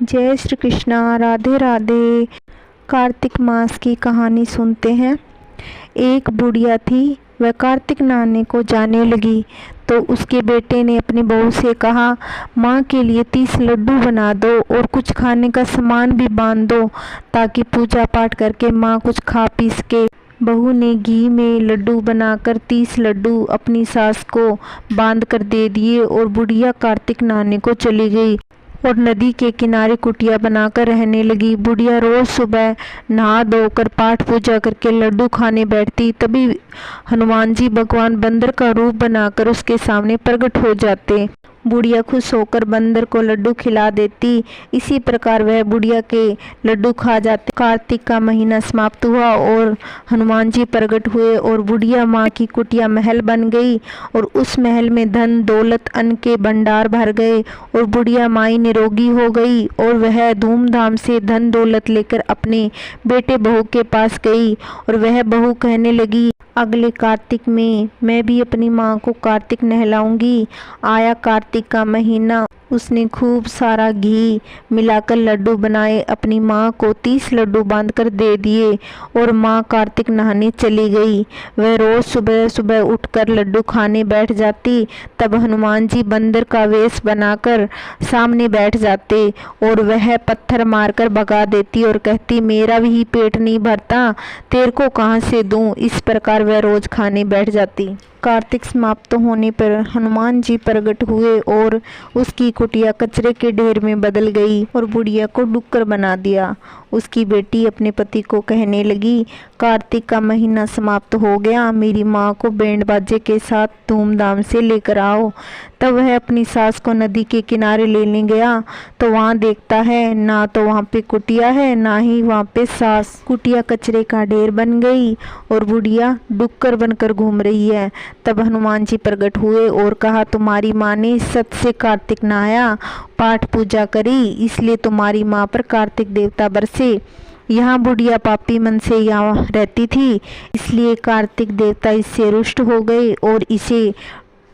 जय श्री कृष्णा, राधे राधे। कार्तिक मास की कहानी सुनते हैं। एक बुढ़िया थी, वह कार्तिक नहाने को जाने लगी तो उसके बेटे ने अपनी बहू से कहा, माँ के लिए 30 लड्डू बना दो और कुछ खाने का सामान भी बांध दो ताकि पूजा पाठ करके माँ कुछ खा पी सके। बहू ने घी में लड्डू बनाकर 30 लड्डू अपनी सास को बांध कर दे दिए और बुढ़िया कार्तिक नहाने को चली गई और नदी के किनारे कुटिया बनाकर रहने लगी। बुढ़िया रोज सुबह नहा धोकर पाठ पूजा करके लड्डू खाने बैठती, तभी हनुमान जी भगवान बंदर का रूप बनाकर उसके सामने प्रकट हो जाते। बुढ़िया खुश होकर बंदर को लड्डू खिला देती। इसी प्रकार वह बुढ़िया के लड्डू खा जाते। कार्तिक का महीना समाप्त हुआ और हनुमान जी प्रकट हुए और बुढ़िया माँ की कुटिया महल बन गई और उस महल में धन दौलत अन्न के भंडार भर गए और बुढ़िया माई निरोगी हो गई और वह धूमधाम से धन दौलत लेकर अपने बेटे बहू के पास गई और वह बहू कहने लगी, अगले कार्तिक में मैं भी अपनी माँ को कार्तिक नहलाऊंगी। आया कार्तिक का महीना, उसने खूब सारा घी मिलाकर लड्डू बनाए, अपनी माँ को 30 लड्डू बांधकर दे दिए और माँ कार्तिक नहाने चली गई। वह रोज सुबह सुबह उठकर लड्डू खाने बैठ जाती। तब हनुमान जी बंदर का वेश बनाकर सामने बैठ जाते और वह पत्थर मारकर भगा देती और कहती, मेरा भी पेट नहीं भरता, तेरे को कहाँ से दूं। इस प्रकार वह रोज खाने बैठ जाती। कार्तिक समाप्त होने पर हनुमान जी प्रकट हुए और उसकी कुटिया कचरे के ढेर में बदल गई और बुढ़िया को डुक्कर बना दिया। उसकी बेटी अपने पति को कहने लगी, कार्तिक का महीना समाप्त हो गया, मेरी माँ को बैंड बाजे के साथ धूमधाम से लेकर आओ। तब वह अपनी सास को नदी के किनारे लेने गया तो वहाँ देखता है ना तो वहाँ पे कुटिया है ना ही वहाँ पे सास। कुटिया कचरे का ढेर बन गई और बुढ़िया डुक्कर बनकर घूम रही है। तब हनुमान जी प्रकट हुए और कहा, तुम्हारी माँ ने सत से कार्तिक नहाया, पाठ पूजा करी, इसलिए तुम्हारी माँ पर कार्तिक देवता बरसे। यहाँ बुढ़िया पापी मन से यहाँ रहती थी, इसलिए कार्तिक देवता इससे रुष्ट हो गए और इसे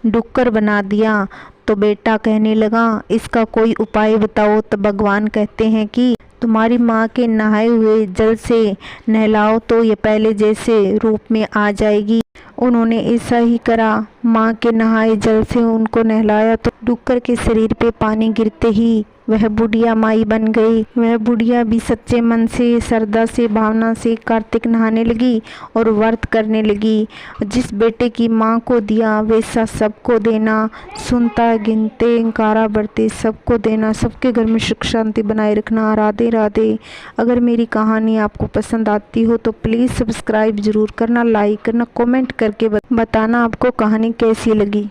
डुक्कर बना दिया। तो बेटा कहने लगा, इसका कोई उपाय बताओ। तो भगवान कहते हैं कि तुम्हारी माँ के नहाए हुए जल से नहलाओ तो ये पहले जैसे रूप में आ जाएगी। उन्होंने ऐसा ही करा, माँ के नहाए जल से उनको नहलाया तो डुक्कर के शरीर पे पानी गिरते ही वह बुढ़िया माई बन गई। वह बुढ़िया भी सच्चे मन से श्रद्धा से भावना से कार्तिक नहाने लगी और व्रत करने लगी। जिस बेटे की माँ को दिया वैसा सबको देना, सुनता गिनते कारा बरते सबको देना, सबके घर में सुख शांति बनाए रखना। राधे राधे। अगर मेरी कहानी आपको पसंद आती हो तो प्लीज़ सब्सक्राइब ज़रूर करना, लाइक करना, कमेंट करके बताना आपको कहानी कैसी लगी।